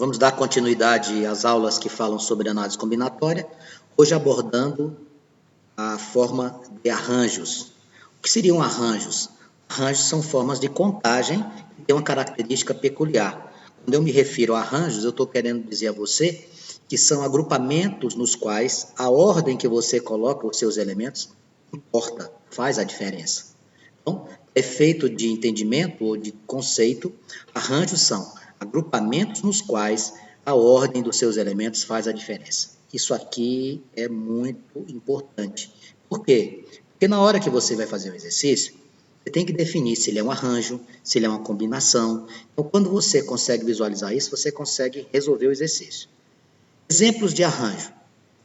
Vamos dar continuidade às aulas que falam sobre análise combinatória, hoje abordando a forma de arranjos. O que seriam arranjos? Arranjos são formas de contagem que têm uma característica peculiar. Quando eu me refiro a arranjos, eu estou querendo dizer a você que são agrupamentos nos quais a ordem que você coloca os seus elementos importa, faz a diferença. Então, efeito de entendimento ou de conceito, arranjos são agrupamentos nos quais a ordem dos seus elementos faz a diferença. Isso aqui é muito importante. Por quê? Porque na hora que você vai fazer um exercício, você tem que definir se ele é um arranjo, se ele é uma combinação. Então, quando você consegue visualizar isso, você consegue resolver o exercício. Exemplos de arranjo.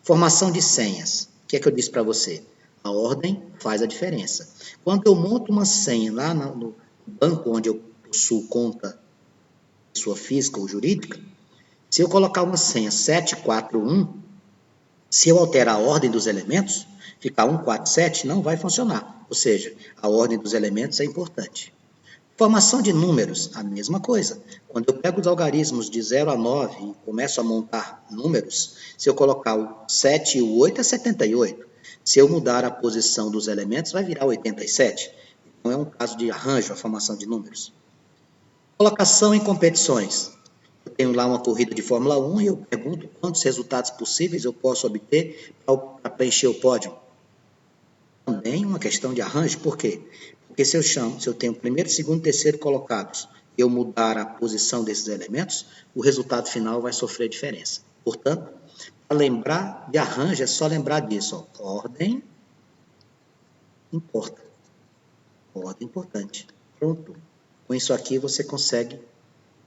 Formação de senhas. O que é que eu disse para você? A ordem faz a diferença. Quando eu monto uma senha lá no banco onde eu possuo conta, pessoa física ou jurídica, se eu colocar uma senha 741, se eu alterar a ordem dos elementos, ficar 147, não vai funcionar. Ou seja, a ordem dos elementos é importante. Formação de números, a mesma coisa. Quando eu pego os algarismos de 0 a 9 e começo a montar números, se eu colocar o 7 e o 8 é 78. Se eu mudar a posição dos elementos, vai virar 87. Então, é um caso de arranjo, a formação de números. Colocação em competições. Eu tenho lá uma corrida de Fórmula 1 e eu pergunto quantos resultados possíveis eu posso obter para preencher o pódio. Também uma questão de arranjo, por quê? Porque se eu tenho primeiro, segundo, terceiro colocados, e eu mudar a posição desses elementos, o resultado final vai sofrer diferença. Portanto, para lembrar de arranjo, é só lembrar disso. Ó. Ordem importa. Ordem importante. Pronto. Com isso aqui, você consegue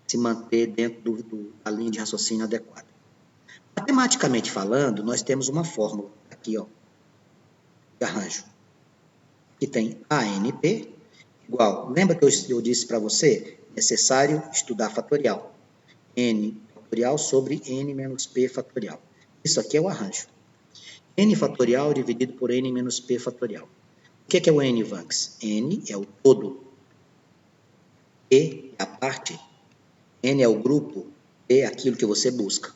se manter dentro da linha de raciocínio adequada. Matematicamente falando, nós temos uma fórmula aqui, ó, de arranjo, que tem ANP igual. Lembra que eu disse para você? Necessário estudar fatorial. N fatorial sobre N menos P fatorial. Isso aqui é o arranjo. N fatorial dividido por N menos P fatorial. O que é o N, Vanks? N é o todo. P é a parte. N é o grupo. P é aquilo que você busca.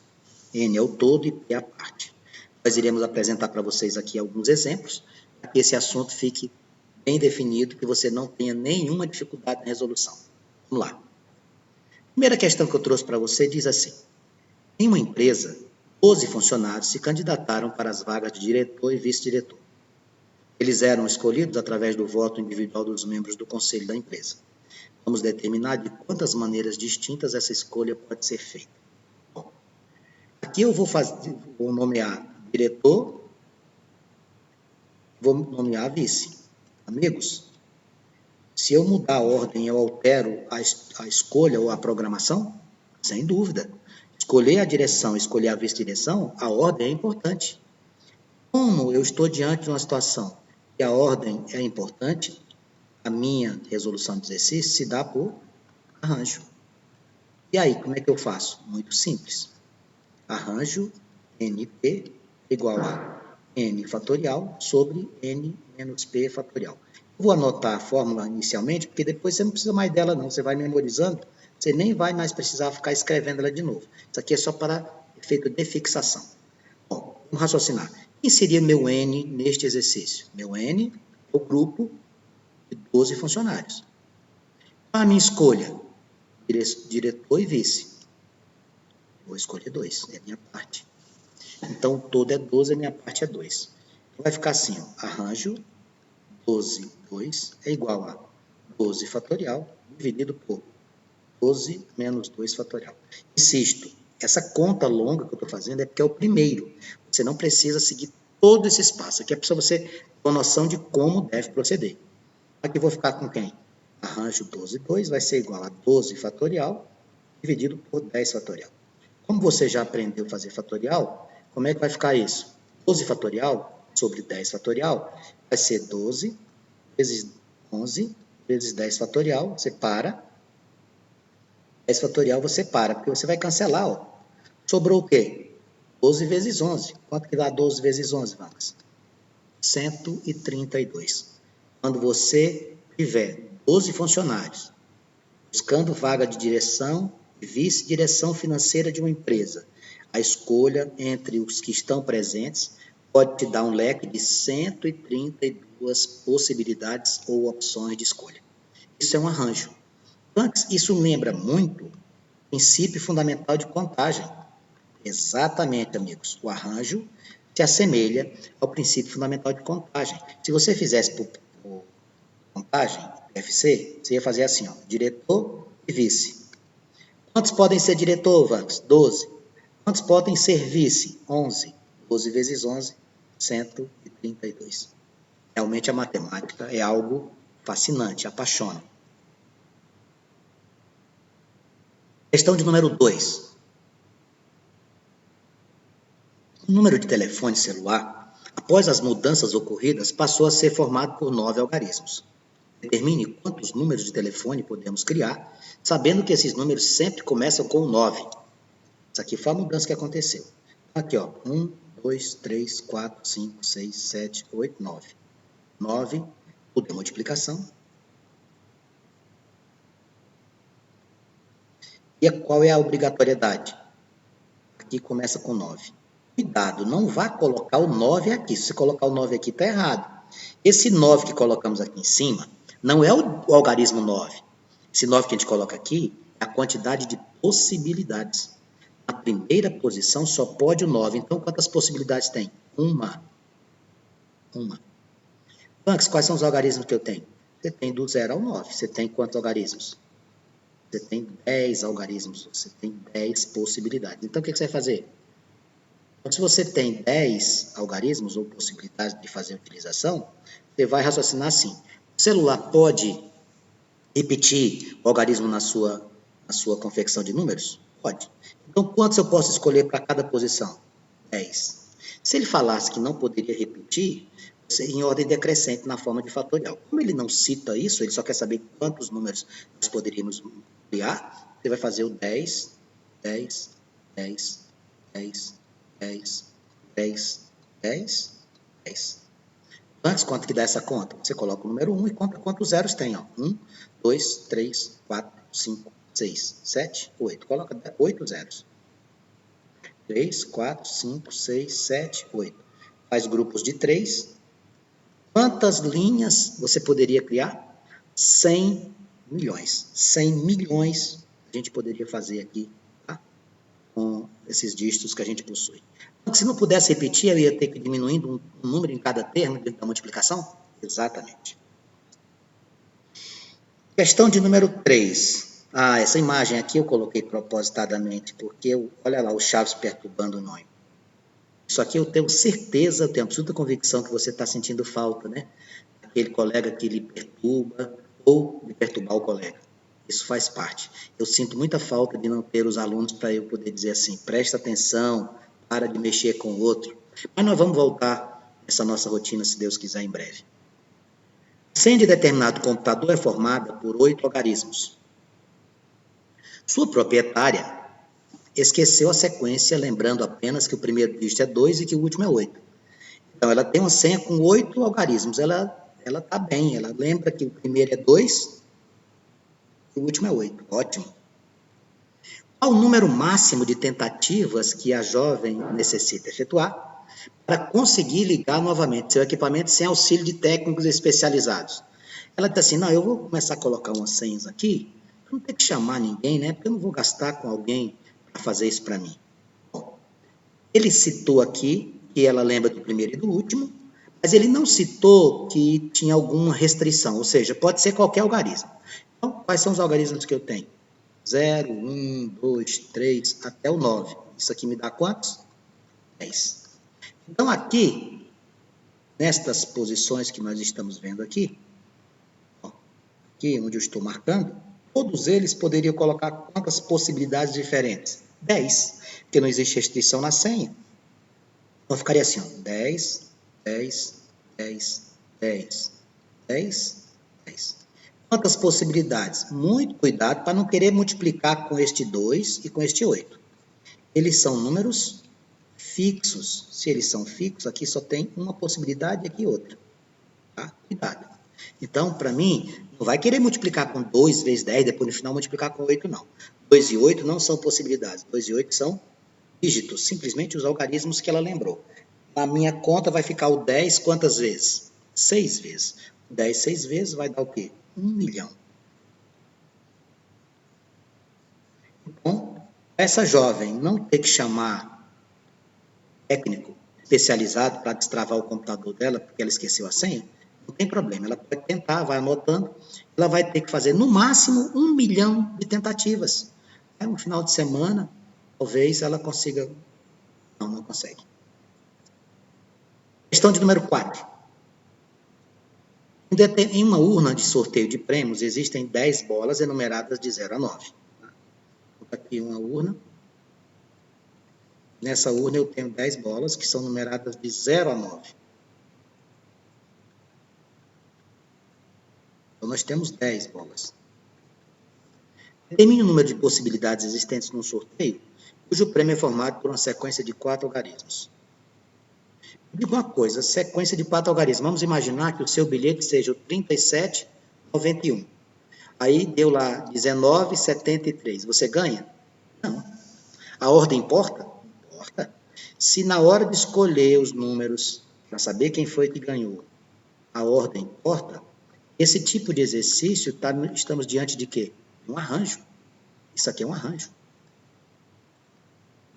N é o todo e P é a parte. Nós iremos apresentar para vocês aqui alguns exemplos, para que esse assunto fique bem definido, que você não tenha nenhuma dificuldade na resolução. Vamos lá. Primeira questão que eu trouxe para você diz assim: em uma empresa, 12 funcionários se candidataram para as vagas de diretor e vice-diretor. Eles eram escolhidos através do voto individual dos membros do conselho da empresa. Vamos determinar de quantas maneiras distintas essa escolha pode ser feita. Bom, aqui eu vou nomear diretor, vou nomear vice. Amigos, se eu mudar a ordem, eu altero a escolha ou a programação? Sem dúvida. Escolher a direção, escolher a vice-direção, a ordem é importante. Como eu estou diante de uma situação e a ordem é importante, a minha resolução de exercício se dá por arranjo. E aí, como é que eu faço? Muito simples. Arranjo NP igual a N fatorial sobre N menos P fatorial. Vou anotar a fórmula inicialmente, porque depois você não precisa mais dela não, você vai memorizando, você nem vai mais precisar ficar escrevendo ela de novo. Isso aqui é só para efeito de fixação. Bom, vamos raciocinar. Quem seria meu N neste exercício? Meu N é o grupo de 12 funcionários. A minha escolha, diretor e vice. Vou escolher 2, é a minha parte. Então, o todo é 12, a minha parte é 2. Então, vai ficar assim, ó, arranjo 12, 2 é igual a 12 fatorial dividido por 12 menos 2 fatorial. Insisto, essa conta longa que eu estou fazendo é porque é o primeiro. Você não precisa seguir todo esse espaço. Aqui é para você ter uma noção de como deve proceder. Aqui eu vou ficar com quem? Arranjo 12, 2 vai ser igual a 12 fatorial dividido por 10 fatorial. Como você já aprendeu a fazer fatorial, como é que vai ficar isso? 12 fatorial sobre 10 fatorial vai ser 12 vezes 11 vezes 10 fatorial, você para. 10 fatorial você para, porque você vai cancelar. Ó. Sobrou o quê? 12 vezes 11. Quanto que dá 12 vezes 11, Marcos? 132. Quando você tiver 12 funcionários buscando vaga de direção e vice-direção financeira de uma empresa. A escolha entre os que estão presentes pode te dar um leque de 132 possibilidades ou opções de escolha. Isso é um arranjo. Antes, isso lembra muito o princípio fundamental de contagem. Exatamente, amigos. O arranjo se assemelha ao princípio fundamental de contagem. Se você fizesse por contagem, PFC, você ia fazer assim, ó, diretor e vice. Quantos podem ser diretor, Vanks? 12. Quantos podem ser vice? 11. 12 vezes 11, 132. Realmente a matemática é algo fascinante, apaixona. Questão de número 2. O número de telefone celular, após as mudanças ocorridas, passou a ser formado por 9 algarismos. Determine quantos números de telefone podemos criar, sabendo que esses números sempre começam com 9. Isso aqui foi a mudança que aconteceu. Aqui, ó, 1, 2, 3, 4, 5, 6, 7, 8, 9. 9, tudo é multiplicação. E qual é a obrigatoriedade? Aqui começa com 9. Cuidado, não vá colocar o 9 aqui. Se você colocar o 9 aqui, está errado. Esse 9 que colocamos aqui em cima não é o algarismo 9. Esse 9 que a gente coloca aqui é a quantidade de possibilidades. Na primeira posição só pode o 9. Então, quantas possibilidades tem? Uma. Vanks, quais são os algarismos que eu tenho? Você tem do 0 ao 9. Você tem quantos algarismos? Você tem 10 algarismos. Você tem 10 possibilidades. Então, o que você vai fazer? Então, se você tem 10 algarismos ou possibilidades de fazer a utilização, você vai raciocinar assim. O celular pode repetir o algarismo na sua confecção de números? Pode. Então, quantos eu posso escolher para cada posição? 10. Se ele falasse que não poderia repetir, seria em ordem decrescente na forma de fatorial. Como ele não cita isso, ele só quer saber quantos números nós poderíamos criar, você vai fazer o 10, 10, 10, 10, 10, 10, 10, 10. Antes, quanto que dá essa conta? Você coloca o número 1 e conta quantos zeros tem. Ó. 1, 2, 3, 4, 5, 6, 7, 8. Coloca 8 zeros. 3, 4, 5, 6, 7, 8. Faz grupos de 3. Quantas linhas você poderia criar? 100 milhões. 100 milhões a gente poderia fazer aqui, tá? Com esses dígitos que a gente possui. Então, se não pudesse repetir, eu ia ter que ir diminuindo um número em cada termo dentro da multiplicação? Exatamente. Questão de número 3. Ah, essa imagem aqui eu coloquei propositadamente, porque, olha lá, o Chaves perturbando o nome. Isso aqui eu tenho certeza, eu tenho absoluta convicção que você está sentindo falta, né? Aquele colega que lhe perturba ou de perturbar o colega. Isso faz parte. Eu sinto muita falta de não ter os alunos para eu poder dizer assim, presta atenção, para de mexer com o outro. Mas nós vamos voltar a essa nossa rotina, se Deus quiser, em breve. A senha de determinado computador é formada por 8 algarismos. Sua proprietária esqueceu a sequência, lembrando apenas que o primeiro dígito é 2 e que o último é 8. Então, ela tem uma senha com 8 algarismos. Ela está bem, ela lembra que o primeiro é 2 e o último é 8. Ótimo. Qual o número máximo de tentativas que a jovem necessita efetuar para conseguir ligar novamente seu equipamento sem auxílio de técnicos especializados? Ela diz assim, não, eu vou começar a colocar umas senhas aqui, para não ter que chamar ninguém, né? Porque eu não vou gastar com alguém para fazer isso para mim. Bom, ele citou aqui que ela lembra do primeiro e do último, mas ele não citou que tinha alguma restrição, ou seja, pode ser qualquer algarismo. Então, quais são os algarismos que eu tenho? 0, 1, 2, 3, até o 9. Isso aqui me dá quantos? 10. Então, aqui, nestas posições que nós estamos vendo aqui, ó, aqui onde eu estou marcando, todos eles poderiam colocar quantas possibilidades diferentes? 10, porque não existe restrição na senha. Então, ficaria assim, ó, 10, 10, 10, 10, 10, 10. Quantas possibilidades? Muito cuidado para não querer multiplicar com este 2 e com este 8. Eles são números fixos. Se eles são fixos, aqui só tem uma possibilidade e aqui outra. Tá? Cuidado. Então, para mim, não vai querer multiplicar com 2 vezes 10, depois no final multiplicar com 8, não. 2 e 8 não são possibilidades. 2 e 8 são dígitos, simplesmente os algarismos que ela lembrou. Na minha conta vai ficar o 10 quantas vezes? 6 vezes. 10 6 vezes vai dar o quê? 1 milhão. Então, essa jovem não ter que chamar técnico especializado para destravar o computador dela, porque ela esqueceu a senha, não tem problema. Ela pode tentar, vai anotando. Ela vai ter que fazer, no máximo, 1 milhão de tentativas. Aí, no final de semana, talvez ela consiga. Não, não consegue. Questão de número 4. Em uma urna de sorteio de prêmios, existem 10 bolas enumeradas de 0 a 9. Vou botar aqui uma urna. Nessa urna eu tenho 10 bolas que são numeradas de 0 a 9. Então, nós temos 10 bolas. Determine o número de possibilidades existentes no sorteio, cujo prêmio é formado por uma sequência de 4 algarismos. Diga uma coisa, sequência de 4 algarismos. Vamos imaginar que o seu bilhete seja o 3791. Aí deu lá 1973. Você ganha? Não. A ordem importa? Importa. Se na hora de escolher os números, para saber quem foi que ganhou, a ordem importa, esse tipo de exercício, estamos diante de quê? Um arranjo. Isso aqui é um arranjo.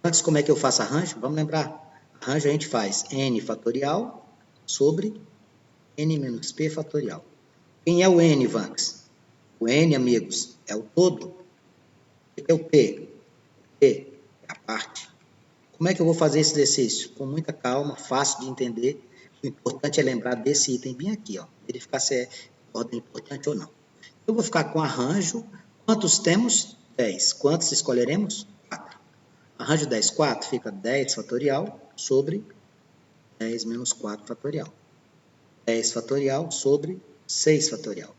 Antes, como é que eu faço arranjo? Vamos lembrar. Arranjo a gente faz n fatorial sobre n menos p fatorial. Quem é o n, Vanks? O n, amigos, é o todo. O que é o p? O p é a parte. Como é que eu vou fazer esse exercício? Com muita calma, fácil de entender. O importante é lembrar desse item bem aqui, ó. Verificar se é ordem importante ou não. Eu vou ficar com arranjo. Quantos temos? 10. Quantos escolheremos? 4. Arranjo 10, 4 fica 10 fatorial sobre 10 menos 4 fatorial. 10 fatorial sobre 6 fatorial.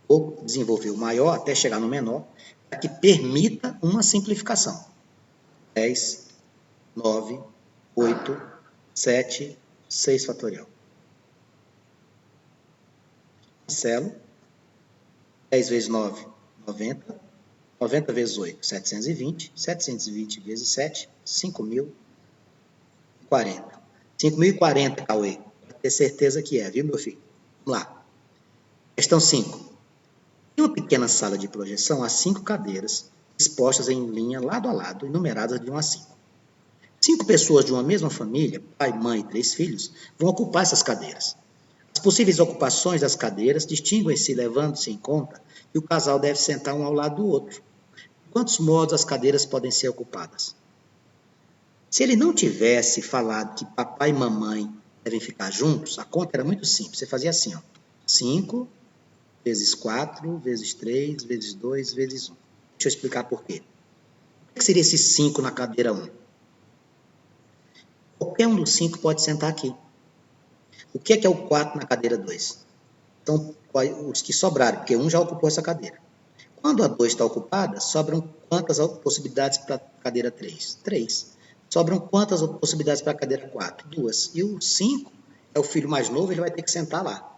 Vou desenvolver o maior até chegar no menor, para que permita uma simplificação. 10, 9, 8, 7, 6 fatorial. Cancelo. 10 vezes 9, 90. 90 vezes 8, 720. 720 vezes 7, 5.040. 5.040, Cauê. Para ter certeza que é, viu, meu filho? Vamos lá. Questão 5. Em uma pequena sala de projeção, há 5 cadeiras dispostas em linha lado a lado e numeradas de 1 a 5. 5 pessoas de uma mesma família, pai, mãe e 3 filhos, vão ocupar essas cadeiras. As possíveis ocupações das cadeiras distinguem-se levando-se em conta que o casal deve sentar um ao lado do outro. De quantos modos as cadeiras podem ser ocupadas? Se ele não tivesse falado que papai e mamãe devem ficar juntos, a conta era muito simples. Você fazia assim, ó. 5 vezes 4, vezes 3, vezes 2, vezes 1. Deixa eu explicar por quê. O que seria esse 5 na cadeira 1? Qualquer um dos 5 pode sentar aqui. O que é o 4 na cadeira 2? Então, os que sobraram, porque um já ocupou essa cadeira. Quando a 2 está ocupada, sobram quantas possibilidades para a cadeira 3? 3. Sobram quantas possibilidades para a cadeira 4? 2. E o 5 é o filho mais novo, ele vai ter que sentar lá.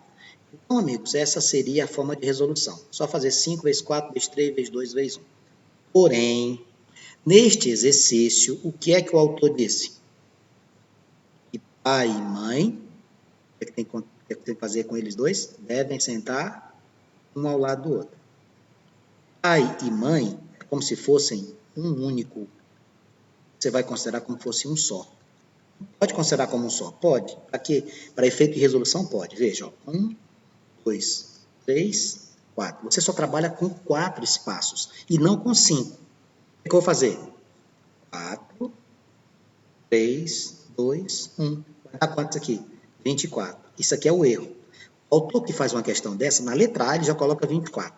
Então, amigos, essa seria a forma de resolução. Só fazer 5 vezes 4, vezes 3, vezes 2, vezes 1. Porém, neste exercício, o que é que o autor disse? Que pai e mãe, o que tem que fazer com eles dois? Devem sentar um ao lado do outro. Pai e mãe é como se fossem um único. Você vai considerar como se fosse um só. Pode considerar como um só? Pode. Para quê? Para efeito de resolução, pode. Veja, 1, 2, 3, 4. Você só trabalha com 4 espaços e não com 5. O que eu vou fazer? 4, 3, 2, 1. Vai dar quantos aqui? 24. Isso aqui é o erro. O autor que faz uma questão dessa, na letra A, ele já coloca 24.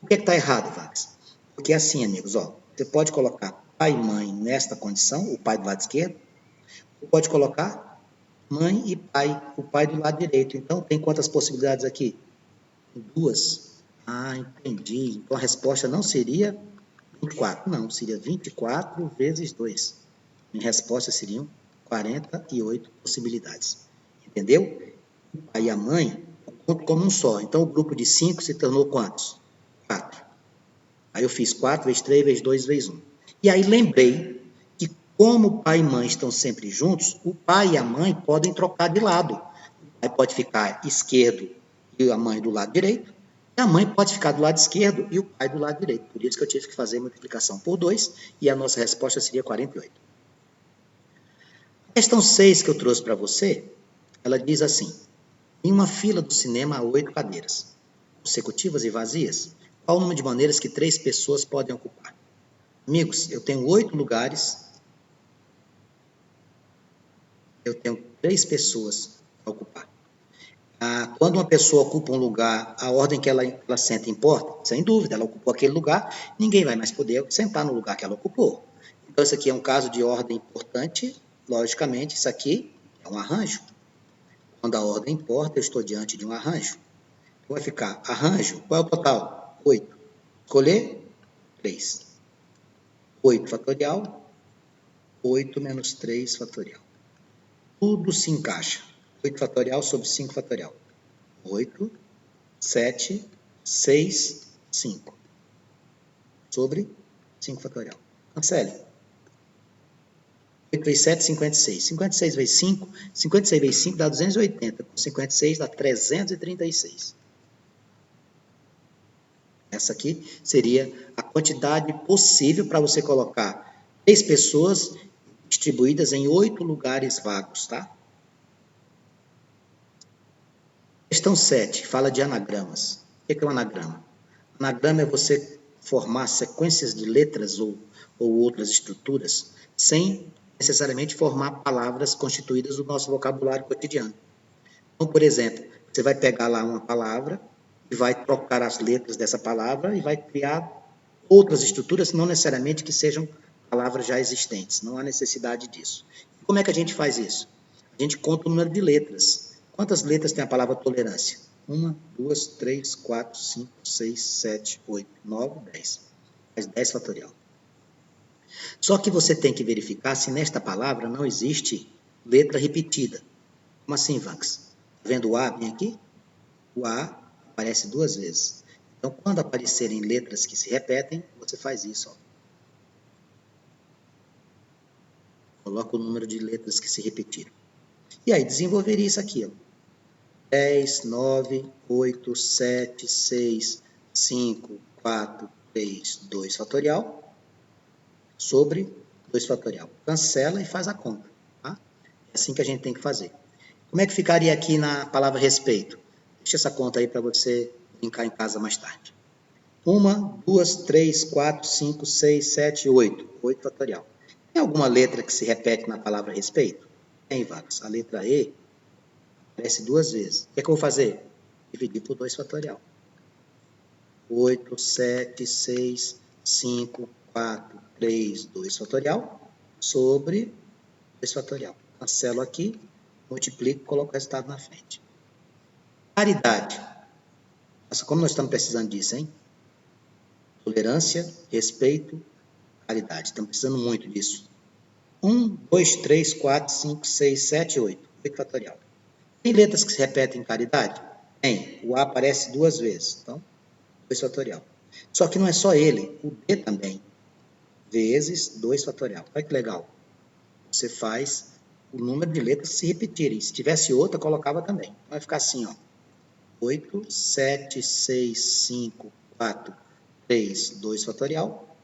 O que está errado, Vax? Porque assim, amigos, ó, você pode colocar pai e mãe nesta condição, o pai do lado esquerdo, ou pode colocar mãe e pai, o pai do lado direito. Então, tem quantas possibilidades aqui? 2. Ah, entendi. Então, a resposta não seria 24, não, seria 24 vezes 2. Minha resposta seriam 48 possibilidades. Entendeu? O pai e a mãe, eu conto como um só. Então, o grupo de 5 se tornou quantos? 4. Aí eu fiz 4 vezes 3 vezes 2 vezes 1. E aí lembrei que como o pai e mãe estão sempre juntos, o pai e a mãe podem trocar de lado. O pai pode ficar esquerdo e a mãe do lado direito, e a mãe pode ficar do lado esquerdo e o pai do lado direito. Por isso que eu tive que fazer a multiplicação por 2 e a nossa resposta seria 48. A questão 6 que eu trouxe para você, ela diz assim: em uma fila do cinema há 8 cadeiras, consecutivas e vazias, qual o número de maneiras que 3 pessoas podem ocupar? Amigos, eu tenho 8 lugares, eu tenho 3 pessoas para ocupar. Quando uma pessoa ocupa um lugar, a ordem que ela senta importa? Sem dúvida, ela ocupou aquele lugar, ninguém vai mais poder sentar no lugar que ela ocupou. Então, isso aqui é um caso de ordem importante, logicamente, isso aqui é um arranjo. Quando a ordem importa, eu estou diante de um arranjo. Então, vai ficar arranjo, qual é o total? 8. Escolher? 3. 8 fatorial, 8 menos 3 fatorial. Tudo se encaixa. 8 fatorial sobre 5 fatorial. 8, 7, 6, 5. Sobre 5 fatorial. Cancele. 8 vezes 7, 56. 56 vezes 5, 56 vezes 5 dá 280. 56 dá 336. Essa aqui seria a quantidade possível para você colocar 3 pessoas distribuídas em 8 lugares vagos, tá? Questão 7, fala de anagramas. O que é um anagrama? Anagrama é você formar sequências de letras ou outras estruturas sem necessariamente formar palavras constituídas do nosso vocabulário cotidiano. Então, por exemplo, você vai pegar lá uma palavra e vai trocar as letras dessa palavra e vai criar outras estruturas, não necessariamente que sejam palavras já existentes. Não há necessidade disso. Como é que a gente faz isso? A gente conta o número de letras. Quantas letras tem a palavra tolerância? 1, 2, 3, 4, 5, 6, 7, 8, 9, 10. Faz 10 fatorial. Só que você tem que verificar se nesta palavra não existe letra repetida. Como assim, Vanx? Tá vendo o A bem aqui? O A aparece 2 vezes. Então, quando aparecerem letras que se repetem, você faz isso. Ó. Coloca o número de letras que se repetiram. E aí, desenvolveria isso aqui. Ó. 10, 9, 8, 7, 6, 5, 4, 3, 2 fatorial sobre 2 fatorial. Cancela e faz a conta. Tá? É assim que a gente tem que fazer. Como é que ficaria aqui na palavra respeito? Deixa essa conta aí para você brincar em casa mais tarde. 1, 2, 3, 4, 5, 6, 7, 8. 8 fatorial. Tem alguma letra que se repete na palavra respeito? Tem, Vax. A letra E aparece 2 vezes. O que é que eu vou fazer? Dividir por 2 fatorial. 8, 7, 6, 5, 4, 3, 2 fatorial sobre 2 fatorial. Cancelo aqui, multiplico e coloco o resultado na frente. Paridade. Nossa, como nós estamos precisando disso, hein? Tolerância, respeito, caridade. Estamos precisando muito disso. 1, 2, 3, 4, 5, 6, 7, 8. 8 fatorial. Tem letras que se repetem em caridade? Tem. O A aparece 2 vezes. Então, 2 fatorial. Só que não é só ele. O D também. Vezes 2 fatorial. Olha que legal. Você faz o número de letras se repetirem. Se tivesse outra, colocava também. Vai ficar assim, ó. 8, 7, 6, 5, 4, 3, 2 fatorial.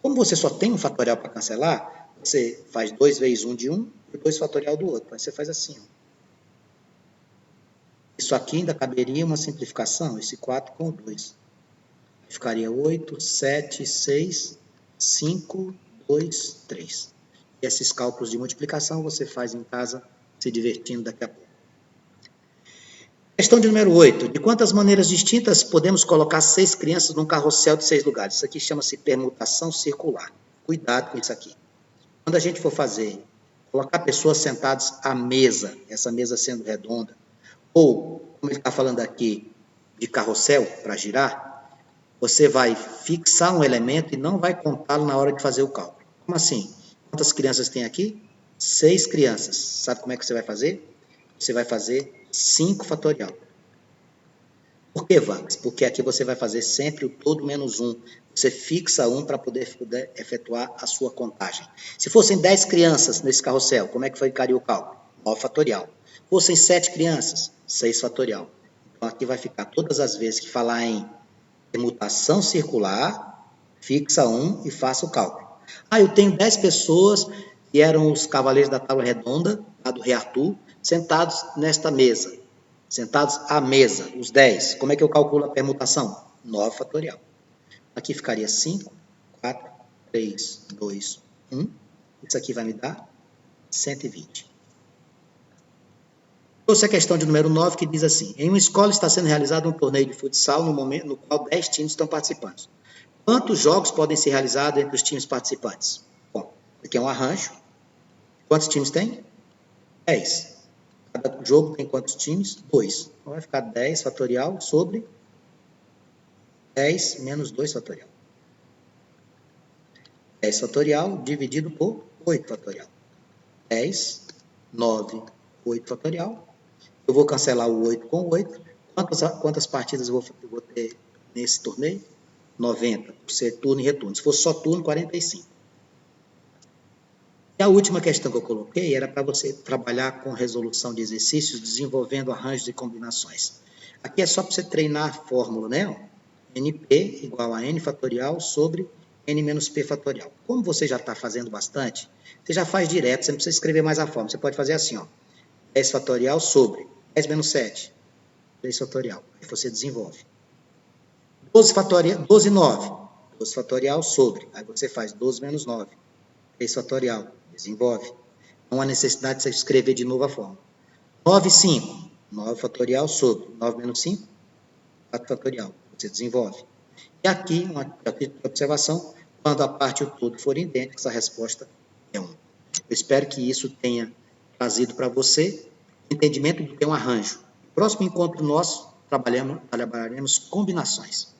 Como você só tem um fatorial para cancelar, você faz 2 vezes 1 de um e 2 fatorial do outro. Aí você faz assim. Ó. Isso aqui ainda caberia uma simplificação, esse 4 com o 2. Ficaria 8, 7, 6, 5, 2, 3. E esses cálculos de multiplicação você faz em casa, se divertindo daqui a pouco. Questão de número 8. De quantas maneiras distintas podemos colocar 6 crianças num carrossel de 6 lugares? Isso aqui chama-se permutação circular. Cuidado com isso aqui. Quando a gente for fazer, colocar pessoas sentadas à mesa, essa mesa sendo redonda, ou, como ele está falando aqui, de carrossel para girar, você vai fixar um elemento e não vai contá-lo na hora de fazer o cálculo. Como assim? Quantas crianças tem aqui? 6 crianças. Sabe como é que você vai fazer? Você vai fazer 5 fatorial. Por que, Vargas? Porque aqui você vai fazer sempre o todo menos 1. Você fixa 1 para poder efetuar a sua contagem. Se fossem 10 crianças nesse carrossel, como é que ficaria o cálculo? 9 fatorial. Fossem 7 crianças, 6 fatorial. Então, aqui vai ficar todas as vezes que falar em permutação circular, fixa 1 e faça o cálculo. Eu tenho 10 pessoas que eram os cavaleiros da tábua redonda, lá do Rei Arthur, sentados nesta mesa. Sentados à mesa, os 10. Como é que eu calculo a permutação? 9 fatorial. Aqui ficaria 5, 4, 3, 2, 1. Isso aqui vai me dar 120. Trouxe a questão de número 9, que diz assim: em uma escola está sendo realizado um torneio de futsal no momento no qual 10 times estão participando. Quantos jogos podem ser realizados entre os times participantes? Bom, aqui é um arranjo. Quantos times tem? 10. Cada jogo tem quantos times? 2. Então, vai ficar 10 fatorial sobre 10 menos 2 fatorial. 10 fatorial dividido por 8 fatorial. 10, 9, 8 fatorial. Eu vou cancelar o 8 com o 8. Quantas partidas eu vou ter nesse torneio? 90, por ser turno e retorno. Se fosse só turno, 45. E a última questão que eu coloquei era para você trabalhar com resolução de exercícios, desenvolvendo arranjos e combinações. Aqui é só para você treinar a fórmula, né? NP igual a N fatorial sobre N menos P fatorial. Como você já está fazendo bastante, você já faz direto, você não precisa escrever mais a fórmula. Você pode fazer assim, ó, 10 fatorial sobre 10 menos 7, 3 fatorial. Aí você desenvolve. 12 fatorial, 12 9, 12 fatorial sobre. Aí você faz 12 menos 9, 3 fatorial. Desenvolve. Não há necessidade de você escrever de novo a fórmula. 9 5, 9 fatorial sobre 9 menos 5, 4 fatorial. Você desenvolve. E aqui, uma observação, quando a parte e o todo forem idênticos, a resposta é 1. Eu espero que isso tenha trazido para você o entendimento do que é um arranjo. No próximo encontro nosso, trabalharemos combinações.